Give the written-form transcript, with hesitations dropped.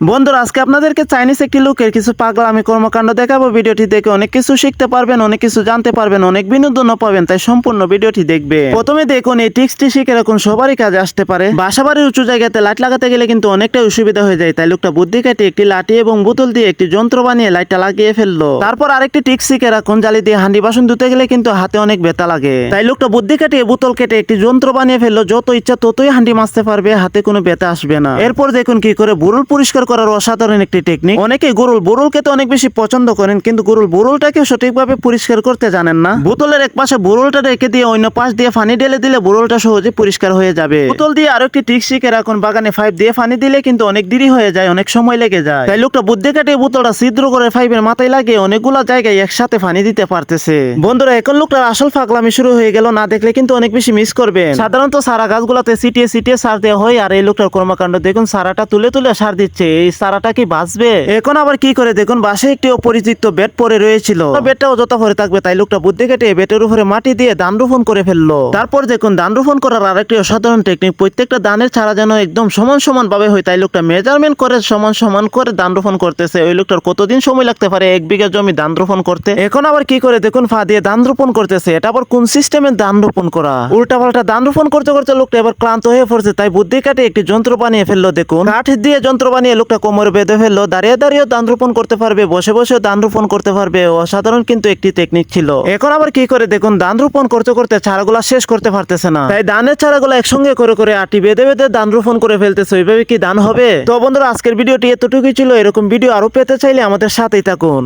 বন্ধুরা আজকে আপনাদেরকে চাইনিজ একটি লোকের কিছু পাগলামি কর্মকাণ্ড দেখাবো। ভিডিওটি দেখে অনেক কিছু শিখতে পারবেন, অনেক কিছু জানতে পারবেন, অনেক বিনোদনও পাবেন, তাই সম্পূর্ণ ভিডিওটি দেখবে। প্রথমে দেখুন এই টিক্সটি শিখে রাখুন, সবারই কাজে আসতে পারে। বাসাবাড়ির উঁচু জায়গাতে লাইট লাগাতে গেলে কিন্তু অনেকটা অসুবিধা হয়ে যায়, তাই লোকটা বুদ্ধি কাটে একটি লাঠি এবং বোতল দিয়ে একটি যন্ত্র বানিয়ে লাইটটা লাগিয়ে ফেললো। তারপর আরেকটি টিক্স শিখে রাখুন, জালি দিয়ে হান্ডি বাসন ধুতে গেলে কিন্তু হাতে অনেক ব্যথা লাগে, তাই লোকটা বুদ্ধি কাটিয়ে বোতল কেটে একটি যন্ত্র বানিয়ে ফেললো। যত ইচ্ছা ততই হান্ডি মাজতে পারবে, হাতে কোনো ব্যথা আসবে না। এরপর দেখুন কি করে বুরুল পরিষ্কার করার অসাধারণ একটি টেকনিক। অনেকে বুরুলকে তো অনেক বেশি পছন্দ করেন, কিন্তু বুরুলটাকে সঠিকভাবে পরিষ্কার করতে জানেন না। বোতলের এক পাশে বুরুলটা রেখে দিয়ে অন্য পাশ দিয়ে পানি ঢেলে দিলে বুরুলটা সহজে পরিষ্কার হয়ে যাবে। বোতল দিয়ে আরো একটি ট্রিক শিখে রাখুন, বাগানে পাইপ দিয়ে পানি দিলে কিন্তু অনেক দেরি হয়ে যায়, অনেক সময় লেগে যায়, তাই লোকটা বুদ্ধি কাটিয়ে বোতলটা ছিদ্র করে পাইপের মাথায় লাগিয়ে অনেকগুলা জায়গায় একসাথে পানি দিতে পারতেছে। বন্ধুরা এখন লোকটার আসল পাগলামি শুরু হয়ে গেল, না দেখলে কিন্তু অনেক বেশি মিস করবেন। সাধারণত সারা গাছগুলাতে ছিটিয়ে ছিটিয়ে সার দেওয়া হয়, আর এই লোকটার কর্মকাণ্ড দেখুন, সারাটা তুলে তুলে সার দিচ্ছে। এই সারাটা কি বাঁচবে? এখন আবার কি করে দেখুন, বাসে একটি অপরিচিত বেড পরে রয়েছিল, বেডটাও যত ভরে থাকবে, তাই লোকটা বুদ্ধি কেটে বেটের উপরে মাটি দিয়ে ধান রোপণ করে ফেললো। তারপর দেখুন ধান রোপণ করার আরেকটি অসাধারণ টেকনিক, প্রত্যেকটা ধানের চারা যেন একদম সমান সমান ভাবে হয়, তাই লোকটা মেজারমেন্ট করে সমান সমান করে ধান রোপণ করতেছে। ওই লোকটার কতদিন সময় লাগতে পারে 1 বিঘা জমি ধান রোপণ করতে? এখন আবার কি করে দেখুন, ফা দিয়ে ধান রোপণ করতেছে। এটা আবার কোন সিস্টেমে ধান রোপণ করা? উল্টা পাল্টা ধান রোপণ করতে করতে লোকটা এবার ক্লান্ত হয়ে পড়ছে, তাই বুদ্ধি কাটে একটি যন্ত্র বানিয়ে ফেললো। দেখুন কাঠ দিয়ে যন্ত্র বানিয়ে লোকটা কোমরে বেঁধে ফেললো, দাঁড়িয়ে দাঁড়িয়ে ধান রোপণ করতে পারবে, বসে বসে ধান রোপণ করতে পারবে। অসাধারণ কিন্তু একটি টেকনিক ছিল। এখন আবার কি করে দেখুন, ধান রোপণ করতে করতে চারাগুলা শেষ করতে পারতেছে না, তাই ধানের চারাগুলা একসঙ্গে করে করে আটি বেঁধে বেঁধে ধান রোপণ করে ফেলতেছে। ওইভাবে কি ধান হবে? তো বন্ধুরা আজকের ভিডিওটি এতটুকুই ছিল। এরকম ভিডিও আরো পেতে চাইলে আমাদের সাথেই থাকুন।